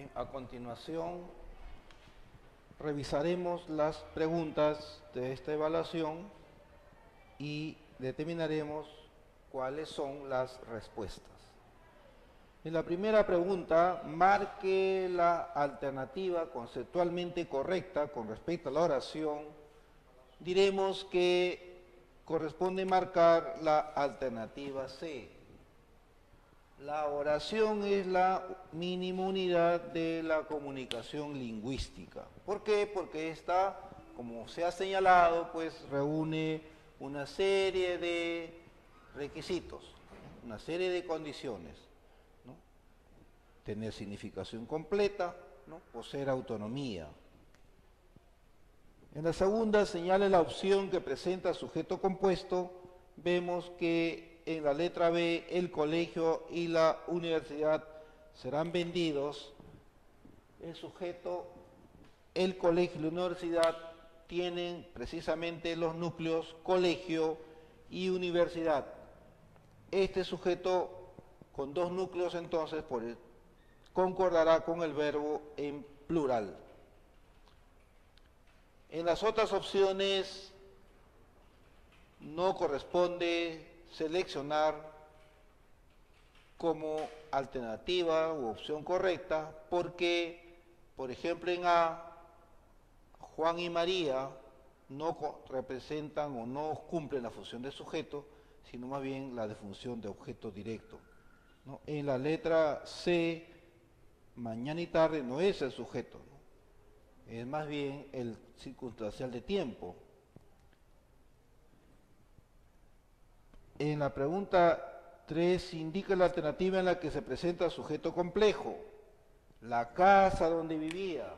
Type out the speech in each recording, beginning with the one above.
Bien, a continuación revisaremos las preguntas de esta evaluación y determinaremos cuáles son las respuestas. En la primera pregunta, marque la alternativa conceptualmente correcta con respecto a la oración. Diremos que corresponde marcar la alternativa C. La oración es la mínima unidad de la comunicación lingüística. ¿Por qué? Porque esta, como se ha señalado, pues reúne una serie de requisitos, ¿no? Una serie de condiciones, ¿no? Tener significación completa, ¿no? Poseer autonomía. En la segunda, señale la opción que presenta sujeto compuesto. Vemos que en la letra B, el colegio y la universidad serán vendidos. El sujeto, el colegio y la universidad tienen precisamente los núcleos colegio y universidad. Este sujeto con dos núcleos entonces concordará con el verbo en plural. En las otras opciones no corresponde seleccionar como alternativa u opción correcta porque, por ejemplo, en A, Juan y María no representan o no cumplen la función de sujeto, sino más bien la de función de objeto directo, ¿no? En la letra C, mañana y tarde no es el sujeto, ¿no? Es más bien el circunstancial de tiempo. En la pregunta 3 indica la alternativa en la que se presenta sujeto complejo, la casa donde vivía.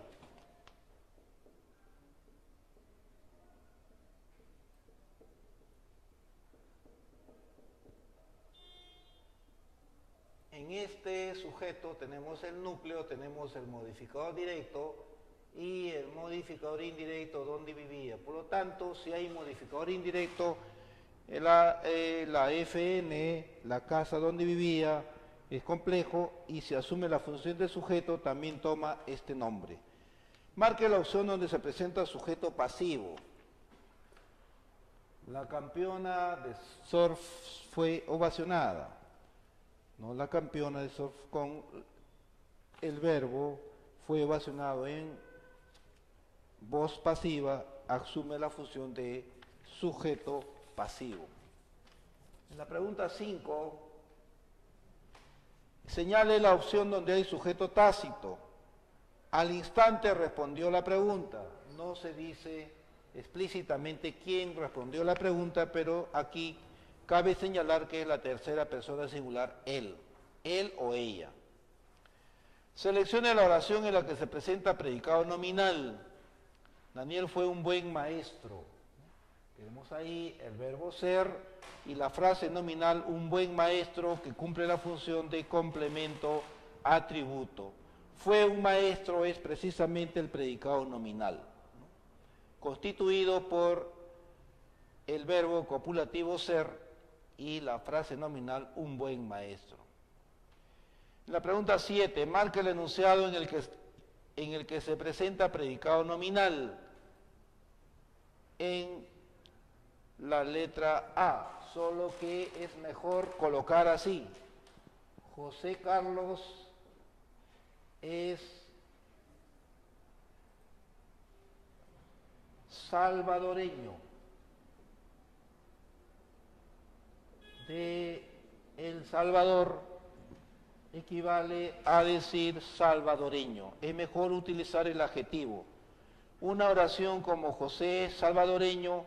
En este sujeto tenemos el núcleo, tenemos el modificador directo y el modificador indirecto donde vivía. Por lo tanto, si hay modificador indirecto, la FN, la casa donde vivía, es complejo y si asume la función de sujeto también toma este nombre. Marque la opción donde se presenta sujeto pasivo. La campeona de surf fue ovacionada. No, la campeona de surf con el verbo fue ovacionado en voz pasiva, asume la función de sujeto pasivo. En la pregunta 5, señale la opción donde hay sujeto tácito. Al instante respondió la pregunta. No se dice explícitamente quién respondió la pregunta, pero aquí cabe señalar que es la tercera persona singular él o ella. Seleccione la oración en la que se presenta predicado nominal. Daniel fue un buen maestro. Tenemos ahí el verbo ser y la frase nominal un buen maestro que cumple la función de complemento atributo. Fue un maestro es precisamente el predicado nominal, ¿no? Constituido por el verbo copulativo ser y la frase nominal un buen maestro. En la pregunta 7, marca el enunciado en el que se presenta predicado nominal. En la letra A, solo que es mejor colocar así. José Carlos es salvadoreño. De El Salvador equivale a decir salvadoreño. Es mejor utilizar el adjetivo. Una oración como José salvadoreño,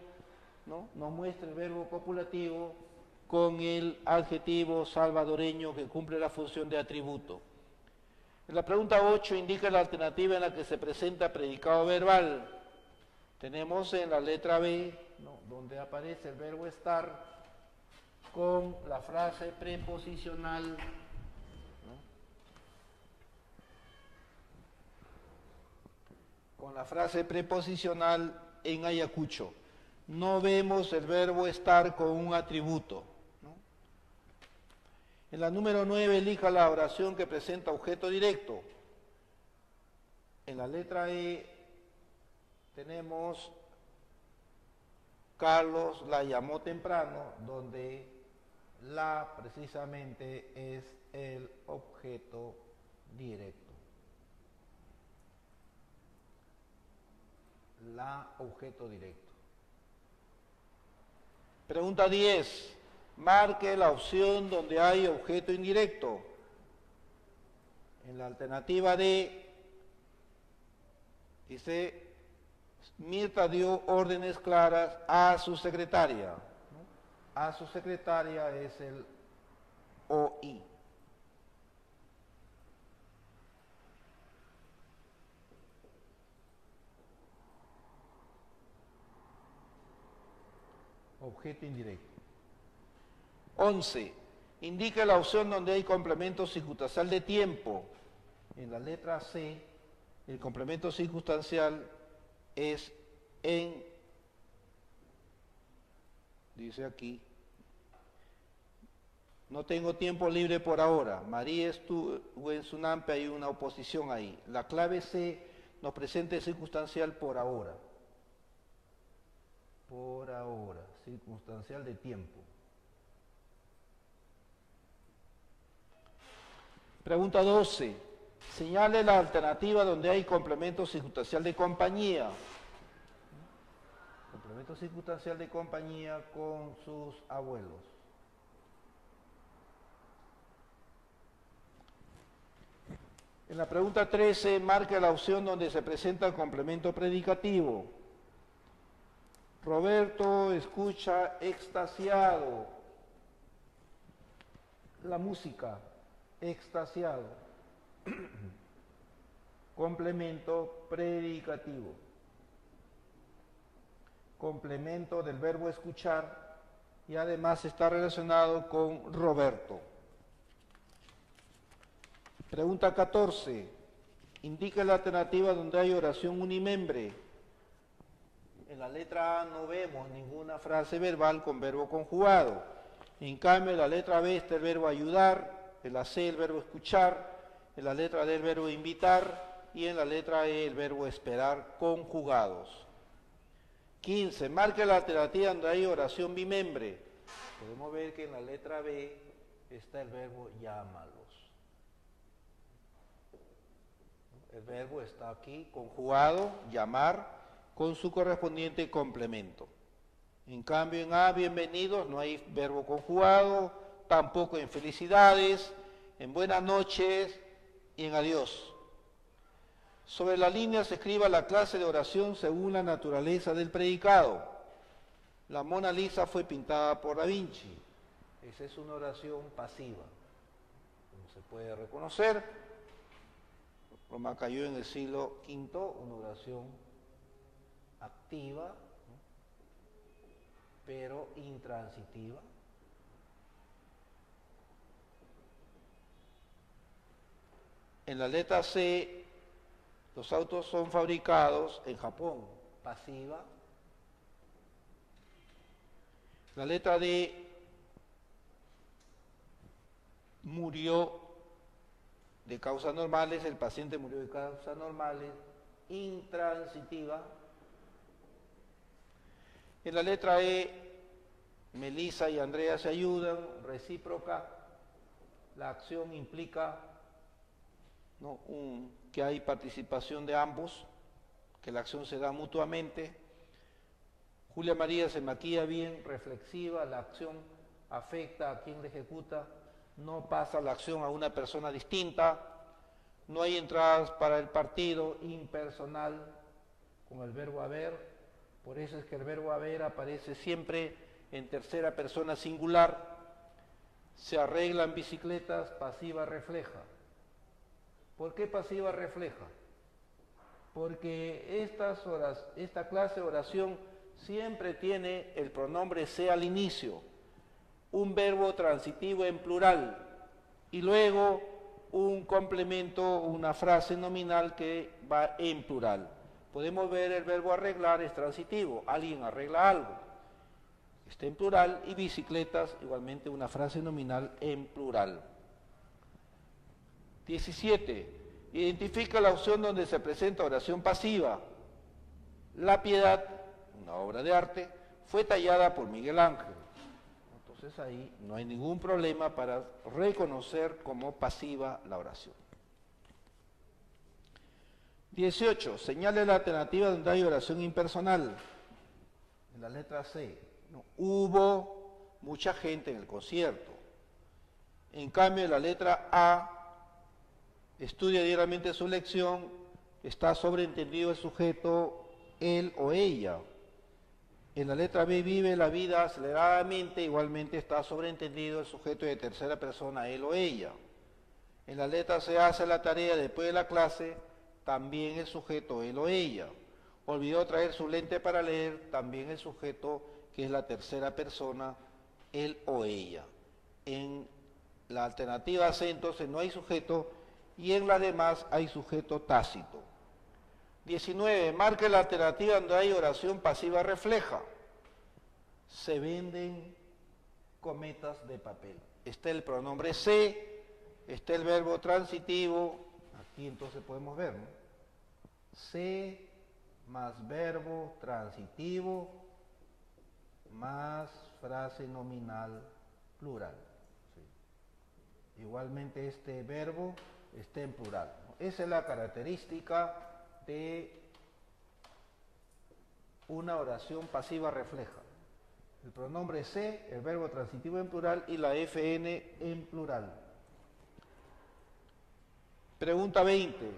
¿no? Nos muestra el verbo copulativo con el adjetivo salvadoreño que cumple la función de atributo. En la pregunta 8 indica la alternativa en la que se presenta predicado verbal. Tenemos en la letra B, ¿no?, donde aparece el verbo estar con la frase preposicional, ¿no?, con la frase preposicional en Ayacucho. No vemos el verbo estar con un atributo, ¿no? En la número 9 elija la oración que presenta objeto directo. En la letra E tenemos Carlos la llamó temprano, donde la precisamente es el objeto directo. La objeto directo. Pregunta 10. Marque la opción donde hay objeto indirecto. En la alternativa D dice, Mirta dio órdenes claras a su secretaria. A su secretaria es el OI. Objeto indirecto. 11. Indique la opción donde hay complemento circunstancial de tiempo. En la letra C, el complemento circunstancial es en, dice aquí, no tengo tiempo libre por ahora. María estuvo en Sunampe, hay una oposición ahí. La clave C nos presenta el circunstancial por ahora. Por ahora, circunstancial de tiempo. Pregunta 12. Señale la alternativa donde hay complemento circunstancial de compañía. Complemento circunstancial de compañía con sus abuelos. En la pregunta 13, marque la opción donde se presenta el complemento predicativo. Roberto escucha extasiado la música, extasiado. Complemento predicativo. Complemento del verbo escuchar y además está relacionado con Roberto. Pregunta 14. Indique la alternativa donde hay oración unimembre. En la letra A no vemos ninguna frase verbal con verbo conjugado. En cambio, en la letra B está el verbo ayudar, en la C el verbo escuchar, en la letra D el verbo invitar y en la letra E el verbo esperar conjugados. 15. Marque la alternativa donde hay oración bimembre. Podemos ver que en la letra B está el verbo llámalos. El verbo está aquí conjugado, llamar, con su correspondiente complemento. En cambio, en A, bienvenidos, no hay verbo conjugado, tampoco en felicidades, en buenas noches y en adiós. Sobre la línea se escriba la clase de oración según la naturaleza del predicado. La Mona Lisa fue pintada por Da Vinci. Esa es una oración pasiva. Como se puede reconocer, Roma cayó en el siglo V, una oración activa, ¿no?, pero intransitiva. En la letra C, los autos son fabricados en Japón, pasiva. La letra D, murió de causas normales, el paciente murió de causas normales, intransitiva. En la letra E, Melissa y Andrea se ayudan, recíproca. La acción implica, ¿no?, que hay participación de ambos, que la acción se da mutuamente. Julia María se maquilla bien, reflexiva, la acción afecta a quien la ejecuta, no pasa la acción a una persona distinta, no hay entradas para el partido, impersonal, con el verbo haber. Por eso es que el verbo haber aparece siempre en tercera persona singular. Se arreglan bicicletas, pasiva refleja. ¿Por qué pasiva refleja? Porque esta clase de oración siempre tiene el pronombre se al inicio, un verbo transitivo en plural y luego un complemento, una frase nominal que va en plural. Podemos ver el verbo arreglar es transitivo, alguien arregla algo, está en plural, y bicicletas igualmente una frase nominal en plural. 17. Identifica la opción donde se presenta oración pasiva. La Piedad, una obra de arte, fue tallada por Miguel Ángel. Entonces ahí no hay ningún problema para reconocer como pasiva la oración. 18. Señale la alternativa donde hay oración impersonal. En la letra C. No, hubo mucha gente en el concierto. En cambio, en la letra A, estudia diariamente su lección, está sobreentendido el sujeto, él o ella. En la letra B, vive la vida aceleradamente, igualmente está sobreentendido el sujeto de tercera persona, él o ella. En la letra C, hace la tarea después de la clase, también el sujeto, él o ella. Olvidó traer su lente para leer, también el sujeto, que es la tercera persona, él o ella. En la alternativa C, entonces, no hay sujeto, y en la demás hay sujeto tácito. 19. Marque la alternativa donde hay oración pasiva refleja. Se venden cometas de papel. Está el pronombre se, está el verbo transitivo. Aquí entonces podemos ver, ¿no? Se más verbo transitivo más frase nominal plural. ¿Sí? Igualmente este verbo está en plural, ¿no? Esa es la característica de una oración pasiva refleja. El pronombre se, el verbo transitivo en plural y la FN en plural. Pregunta 20.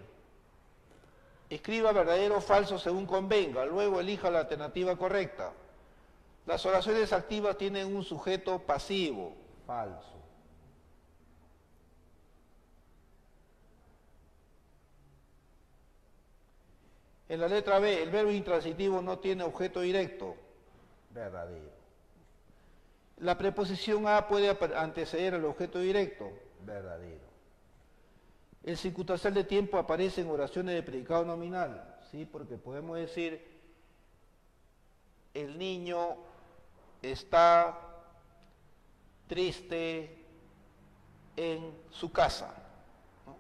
Escriba verdadero o falso según convenga, luego elija la alternativa correcta. Las oraciones activas tienen un sujeto pasivo, falso. En la letra B, el verbo intransitivo no tiene objeto directo, verdadero. La preposición a puede anteceder al objeto directo, verdadero. El circunstancial de tiempo aparece en oraciones de predicado nominal, ¿sí? Porque podemos decir, el niño está triste en su casa. ¿No?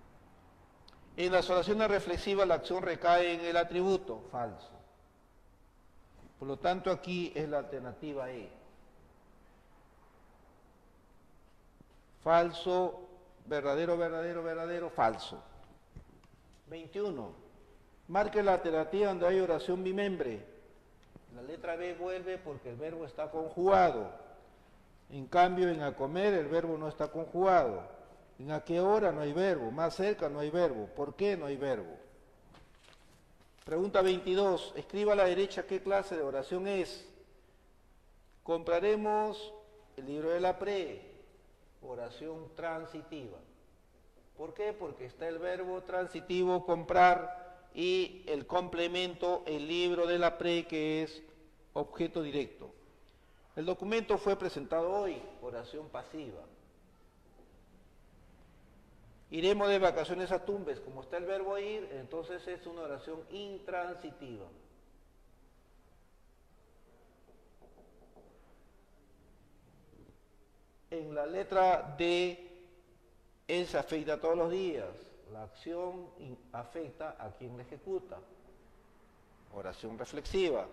En las oraciones reflexivas la acción recae en el atributo, falso. Por lo tanto, aquí es la alternativa E. Falso, verdadero, verdadero, verdadero, falso. 21. Marque la alternativa donde hay oración bimembre. La letra B vuelve porque el verbo está conjugado. En cambio, en a comer el verbo no está conjugado. En a qué hora no hay verbo. Más cerca no hay verbo. ¿Por qué no hay verbo? Pregunta 22. Escriba a la derecha qué clase de oración es. Compraremos el libro de la PRE. Oración transitiva. ¿Por qué? Porque está el verbo transitivo comprar y el complemento, el libro de la PRE, que es objeto directo. El documento fue presentado hoy, oración pasiva. Iremos de vacaciones a Tumbes, como está el verbo ir, entonces es una oración intransitiva. En la letra D, él se afecta todos los días. La acción afecta a quien la ejecuta. Oración reflexiva.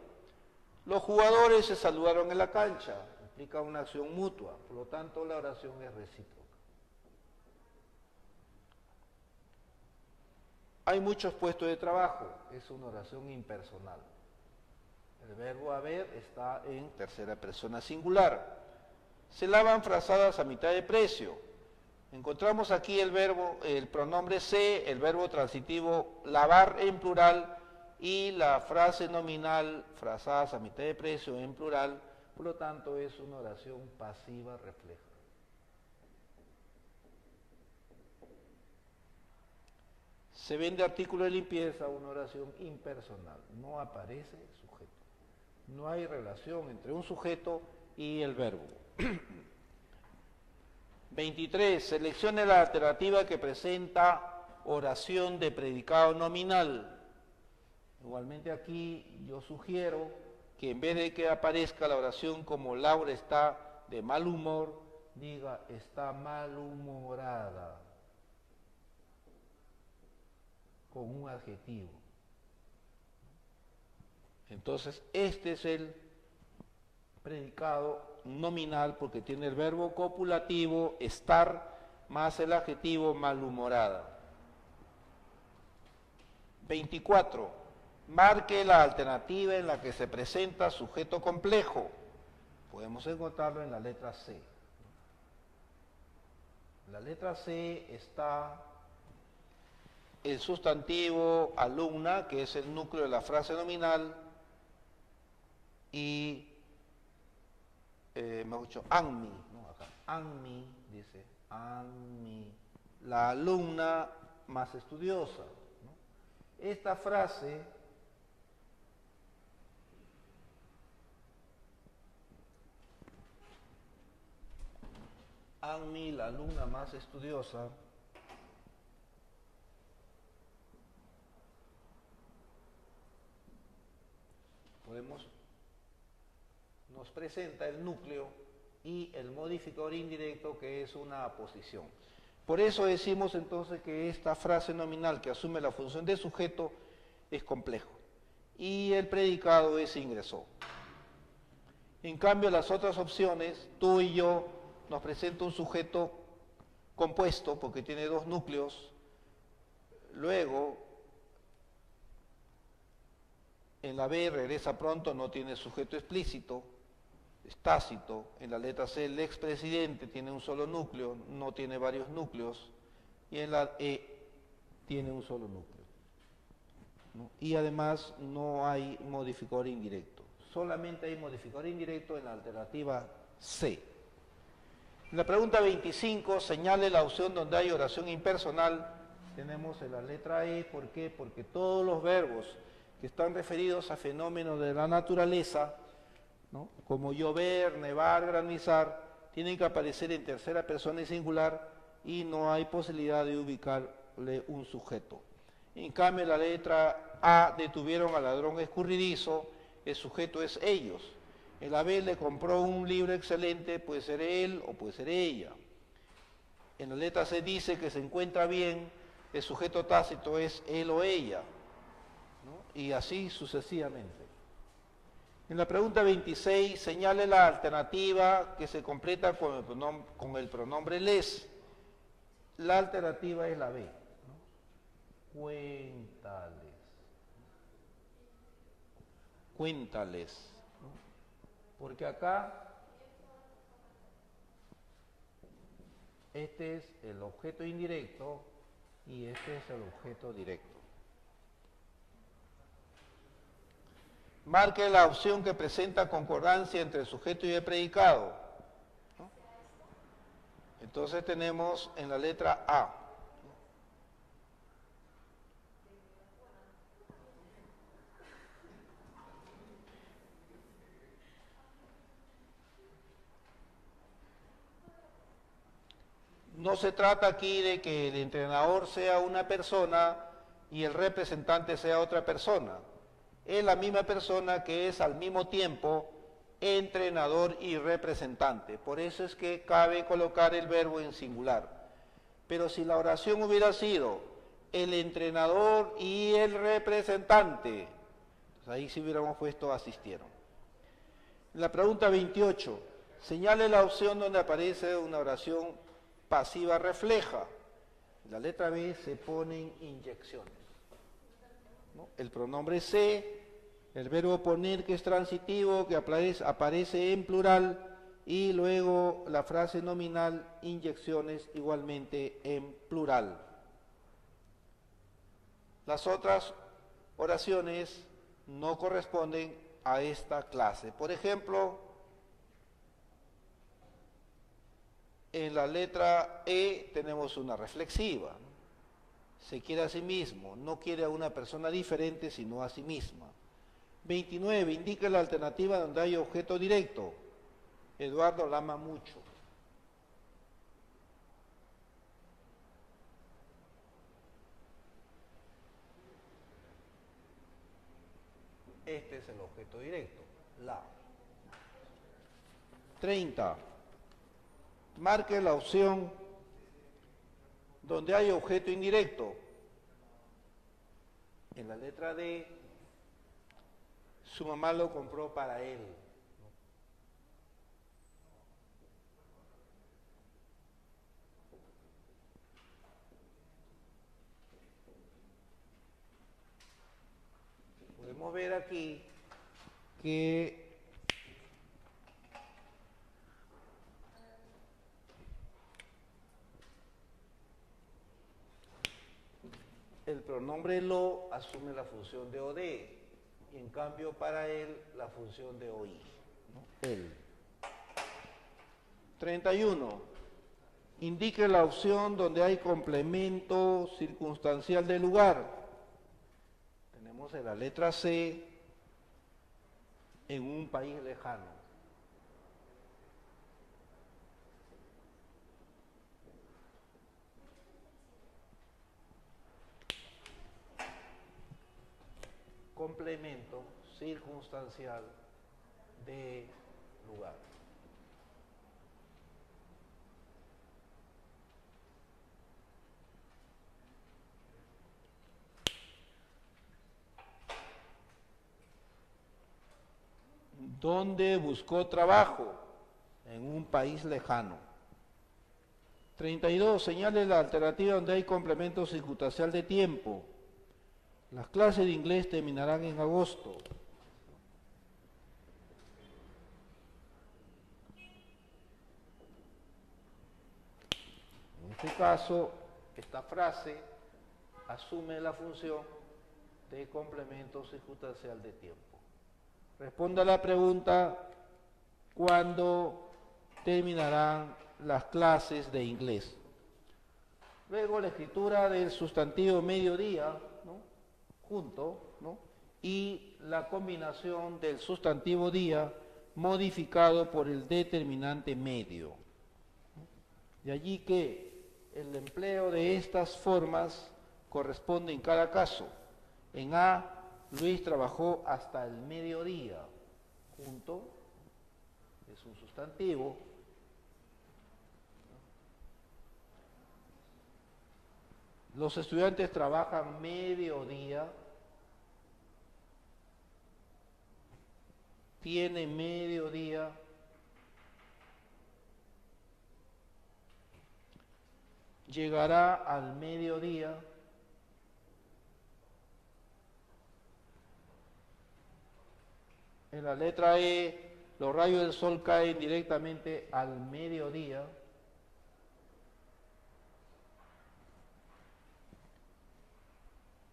Los jugadores se saludaron en la cancha. Implica una acción mutua. Por lo tanto, la oración es recíproca. Hay muchos puestos de trabajo. Es una oración impersonal. El verbo haber está en tercera persona singular. Se lavan frazadas a mitad de precio. Encontramos aquí el verbo, el pronombre se, el verbo transitivo lavar en plural y la frase nominal frazadas a mitad de precio en plural, por lo tanto es una oración pasiva refleja. Se vende artículo de limpieza, una oración impersonal, no aparece sujeto. No hay relación entre un sujeto y el verbo. 23. Seleccione la alternativa que presenta oración de predicado nominal. Igualmente aquí yo sugiero que en vez de que aparezca la oración como Laura está de mal humor, diga está malhumorada. con un adjetivo. Entonces, este es el predicado nominal porque tiene el verbo copulativo estar más el adjetivo malhumorada. 24. Marque la alternativa en la que se presenta sujeto complejo. Podemos encontrarlo en la letra C. En la letra C está el sustantivo alumna, que es el núcleo de la frase nominal, y mejor dicho, Anmi, ¿no? Acá, Anmi, dice, Anmi, la alumna más estudiosa, ¿no? Esta frase Anmi, la alumna más estudiosa, nos presenta el núcleo y el modificador indirecto, que es una aposición. Por eso decimos entonces que esta frase nominal que asume la función de sujeto es complejo y el predicado es ingresó. En cambio, las otras opciones, tú y yo, nos presenta un sujeto compuesto porque tiene dos núcleos. Luego, en la B regresa pronto, no tiene sujeto explícito, es tácito. En la letra C el expresidente tiene un solo núcleo, no tiene varios núcleos. Y en la E tiene un solo núcleo, ¿no? Y además no hay modificador indirecto. Solamente hay modificador indirecto en la alternativa C. En la pregunta 25, señale la opción donde hay oración impersonal. Tenemos en la letra E, ¿por qué? Porque todos los verbos que están referidos a fenómenos de la naturaleza, ¿no?, como llover, nevar, granizar, tienen que aparecer en tercera persona y singular y no hay posibilidad de ubicarle un sujeto. En cambio, en la letra A, detuvieron al ladrón escurridizo, el sujeto es ellos. En la B, le compró un libro excelente, puede ser él o puede ser ella. En la letra C dice que se encuentra bien, el sujeto tácito es él o ella, ¿no? Y así sucesivamente. En la pregunta 26, señale la alternativa que se completa con el pronombre les. La alternativa es la B, ¿no? Cuéntales. Cuéntales, ¿no? Porque acá este es el objeto indirecto y este es el objeto directo. Marque la opción que presenta concordancia entre el sujeto y el predicado, ¿no? Entonces tenemos en la letra A. No se trata aquí de que el entrenador sea una persona y el representante sea otra persona. Es la misma persona que es al mismo tiempo entrenador y representante. Por eso es que cabe colocar el verbo en singular. Pero si la oración hubiera sido el entrenador y el representante, pues ahí sí hubiéramos puesto asistieron. La pregunta 28. Señale la opción donde aparece una oración pasiva refleja. En la letra B se ponen inyecciones, ¿no? El pronombre se, el verbo poner, que es transitivo, que aparece en plural, y luego la frase nominal inyecciones igualmente en plural. Las otras oraciones no corresponden a esta clase. Por ejemplo, en la letra E tenemos una reflexiva. Se quiere a sí mismo, no quiere a una persona diferente, sino a sí misma. 29, indica la alternativa donde hay objeto directo. Eduardo la ama mucho. Este es el objeto directo, la. 30. Marque la opción donde hay objeto indirecto. En la letra D, su mamá lo compró para él. Podemos ver aquí que el pronombre lo asume la función de OD y en cambio para él la función de OI, ¿no? Él. 31. Indique la opción donde hay complemento circunstancial del lugar. Tenemos en la letra C, en un país lejano. Complemento circunstancial de lugar. ¿Dónde buscó trabajo? En un país lejano. 32. Señale la alternativa donde hay complemento circunstancial de tiempo. Las clases de inglés terminarán en agosto. En este caso, esta frase asume la función de complemento circunstancial de tiempo. Responda a la pregunta, ¿cuándo terminarán las clases de inglés? Luego la escritura del sustantivo mediodía, ¿no? Junto, ¿no? Y la combinación del sustantivo día modificado por el determinante medio. De allí que el empleo de estas formas corresponde en cada caso. En A, Luis trabajó hasta el mediodía. Junto es un sustantivo. Los estudiantes trabajan mediodía. Tiene mediodía. Llegará al mediodía. En la letra E, los rayos del sol caen directamente al mediodía.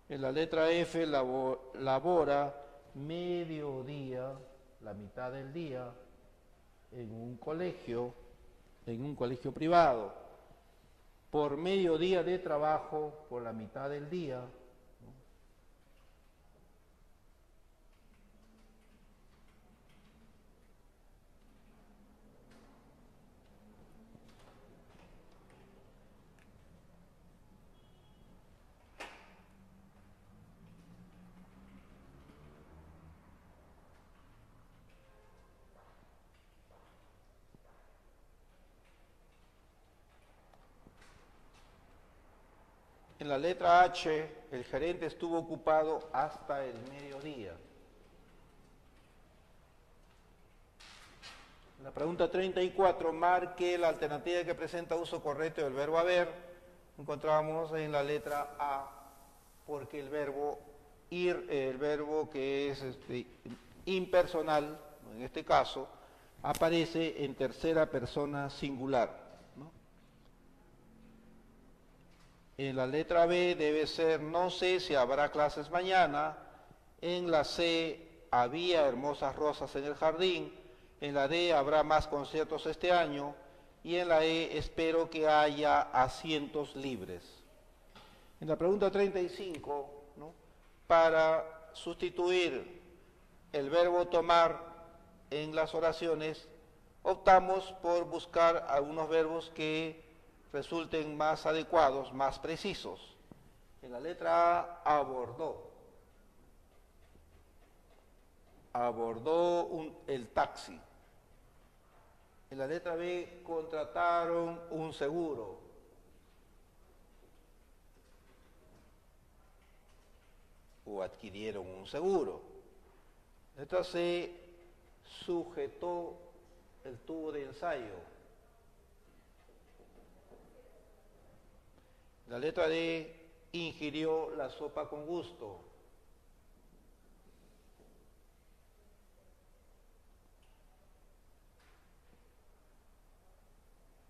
En la letra F, labora mediodía, la mitad del día, en un colegio privado. Por mediodía de trabajo, por la mitad del día. En la letra H, el gerente estuvo ocupado hasta el mediodía. En la pregunta 34, marque la alternativa que presenta uso correcto del verbo haber. Encontramos en la letra A, porque el verbo ir, el verbo que es impersonal, en este caso, aparece en tercera persona singular. En la letra B debe ser no sé si habrá clases mañana. En la C había hermosas rosas en el jardín. En la D habrá más conciertos este año. Y en la E espero que haya asientos libres. En la pregunta 35, ¿no? Para sustituir el verbo tomar en las oraciones, optamos por buscar algunos verbos que resulten más adecuados, más precisos. En la letra A, abordó el taxi. En la letra B, contrataron un seguro. adquirieron un seguro. Letra C, sujetó el tubo de ensayo. La letra D, ingirió la sopa con gusto.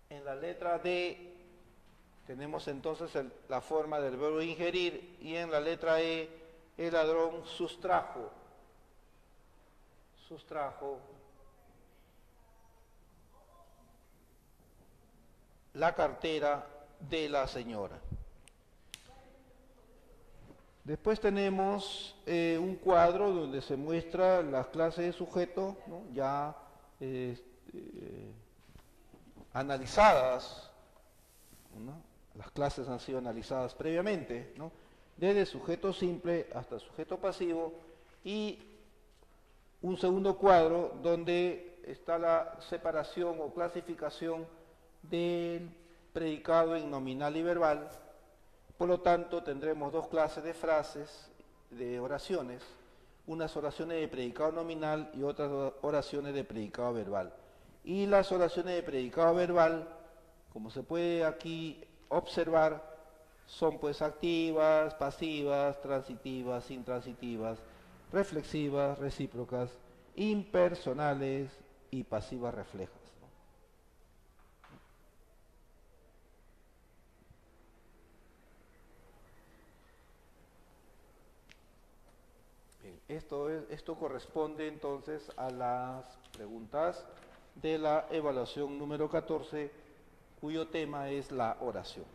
En la letra D tenemos entonces la forma del verbo ingerir, y en la letra E, el ladrón sustrajo la cartera de la señora. Después tenemos un cuadro donde se muestra las clases de sujeto, ¿no? Ya analizadas, ¿no? Las clases han sido analizadas previamente, ¿no? Desde sujeto simple hasta sujeto pasivo, y un segundo cuadro donde está la separación o clasificación del predicado en nominal y verbal. Por lo tanto, tendremos dos clases de frases, de oraciones, unas oraciones de predicado nominal y otras oraciones de predicado verbal. Y las oraciones de predicado verbal, como se puede aquí observar, son pues activas, pasivas, transitivas, intransitivas, reflexivas, recíprocas, impersonales y pasivas reflejas. Bien, esto corresponde entonces a las preguntas de la evaluación número 14, cuyo tema es la oración.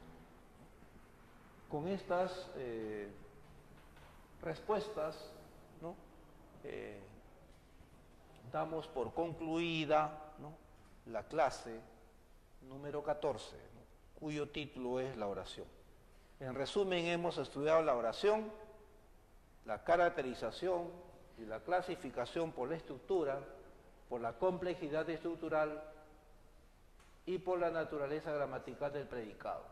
Con estas respuestas, ¿no? Damos por concluida, ¿no?, la clase número 14, ¿no?, cuyo título es la oración. En resumen, hemos estudiado la oración, la caracterización y la clasificación por la estructura, por la complejidad estructural y por la naturaleza gramatical del predicado.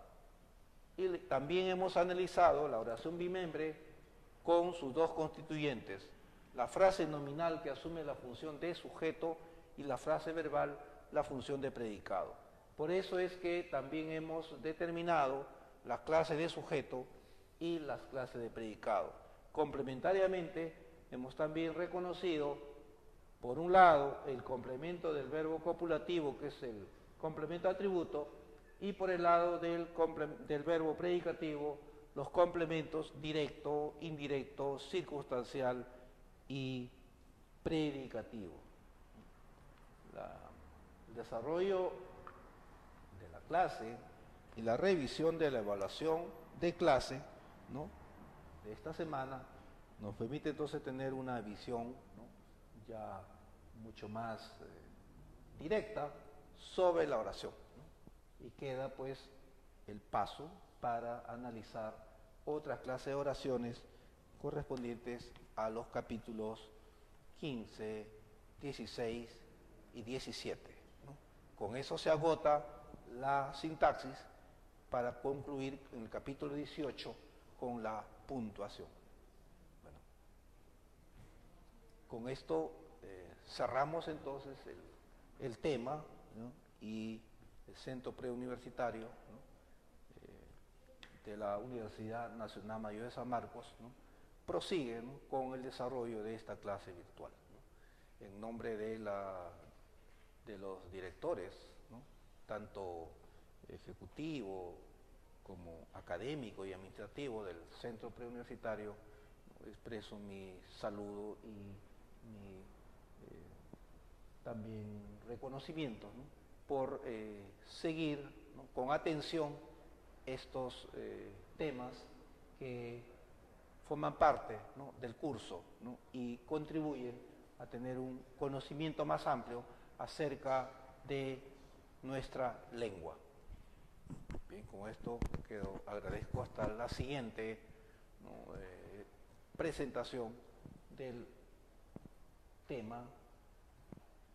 Y también hemos analizado la oración bimembre con sus dos constituyentes, la frase nominal que asume la función de sujeto y la frase verbal la función de predicado. Por eso es que también hemos determinado las clases de sujeto y las clases de predicado. Complementariamente, hemos también reconocido, por un lado, el complemento del verbo copulativo, que es el complemento atributo, y por el lado del verbo predicativo, los complementos directo, indirecto, circunstancial y predicativo. El desarrollo de la clase y la revisión de la evaluación de clase, ¿no?, de esta semana nos permite entonces tener una visión, ¿no?, ya mucho más directa sobre la oración, ¿no? Y queda pues el paso para analizar otras clases de oraciones correspondientes a los capítulos 15, 16 y 17, ¿no? Con eso se agota la sintaxis para concluir en el capítulo 18 con la puntuación. Bueno, con esto cerramos entonces el tema, ¿no?, y el centro preuniversitario, ¿no?, de la Universidad Nacional Mayor de San Marcos, ¿no?, prosigue, ¿no?, con el desarrollo de esta clase virtual, ¿no?, en nombre de los directores, ¿no?, tanto ejecutivo como académico y administrativo del centro preuniversitario, ¿no?, expreso mi saludo y mi también reconocimiento, ¿no?, por seguir, ¿no?, con atención estos temas que forman parte, ¿no?, del curso, ¿no?, y contribuyen a tener un conocimiento más amplio acerca de nuestra lengua. Bien, con esto agradezco hasta la siguiente, ¿no?, presentación del tema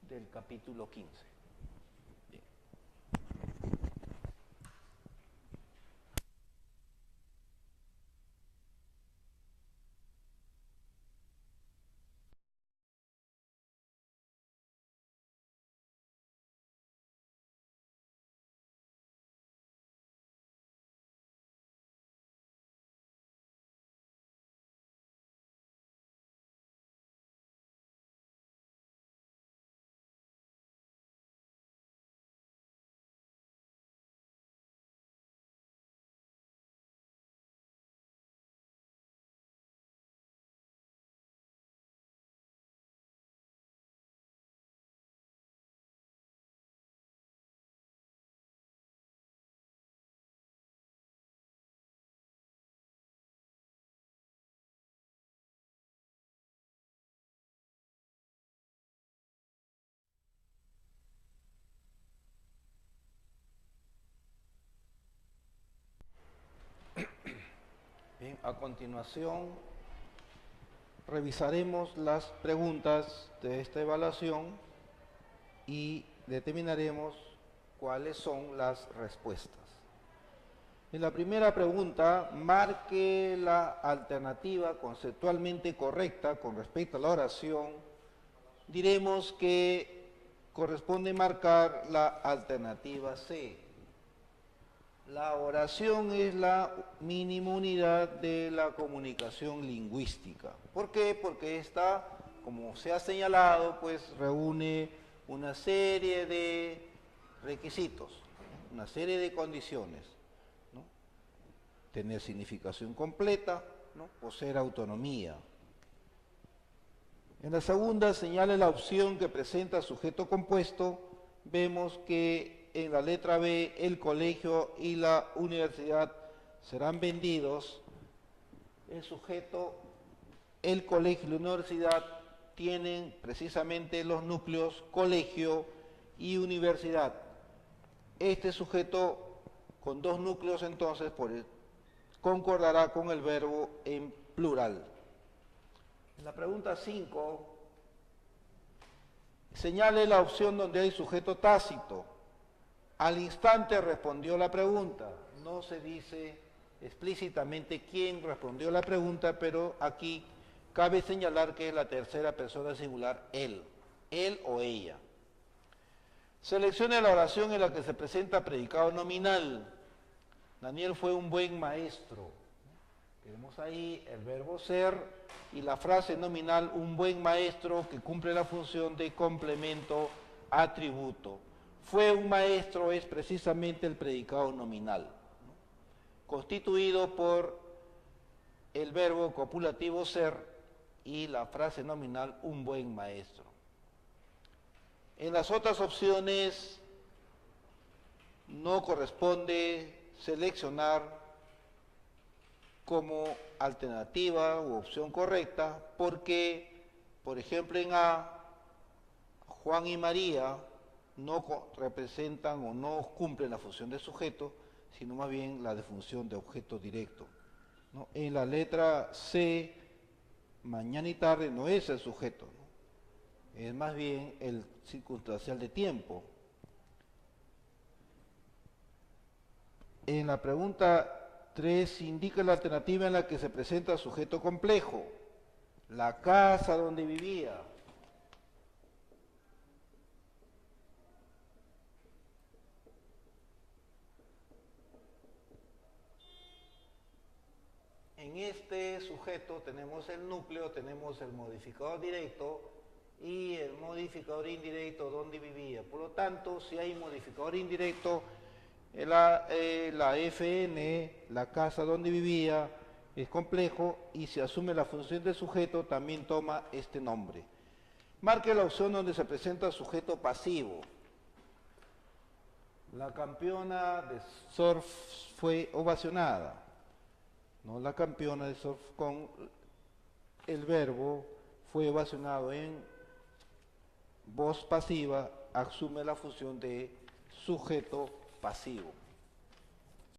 del capítulo 15. A continuación, revisaremos las preguntas de esta evaluación y determinaremos cuáles son las respuestas. En la primera pregunta, marque la alternativa conceptualmente correcta con respecto a la oración. Diremos que corresponde marcar la alternativa C. La oración es la mínima unidad de la comunicación lingüística. ¿Por qué? Porque esta, como se ha señalado, pues reúne una serie de requisitos, ¿no? Una serie de condiciones, ¿no? Tener significación completa, ¿no? Poseer autonomía. En la segunda, señale la opción que presenta sujeto compuesto. Vemos que en la letra B, el colegio y la universidad serán vendidos. El sujeto, el colegio y la universidad tienen precisamente los núcleos colegio y universidad. Este sujeto con dos núcleos entonces concordará con el verbo en plural. En la pregunta 5, señale la opción donde hay sujeto tácito. Al instante respondió la pregunta. No se dice explícitamente quién respondió la pregunta, pero aquí cabe señalar que es la tercera persona singular, él o ella. Seleccione la oración en la que se presenta predicado nominal. Daniel fue un buen maestro. Tenemos ahí el verbo ser y la frase nominal, un buen maestro, que cumple la función de complemento atributo. Fue un maestro es precisamente el predicado nominal, ¿no? Constituido por el verbo copulativo ser y la frase nominal, un buen maestro. En las otras opciones no corresponde seleccionar como alternativa u opción correcta porque, por ejemplo, en A, Juan y María no representan o no cumplen la función de sujeto, sino más bien la de función de objeto directo, ¿no? En la letra C, mañana y tarde no es el sujeto, ¿no? Es más bien el circunstancial de tiempo. En la pregunta 3 indica la alternativa en la que se presenta sujeto complejo, la casa donde vivía. En este sujeto tenemos el núcleo, tenemos el modificador directo y el modificador indirecto donde vivía. Por lo tanto, si hay modificador indirecto, la FN, la casa donde vivía, es complejo y si asume la función de sujeto también toma este nombre. Marque la opción donde se presenta sujeto pasivo. La campeona de surf fue ovacionada. No, la campeona de surf con el verbo fue ovacionado en voz pasiva, asume la función de sujeto pasivo.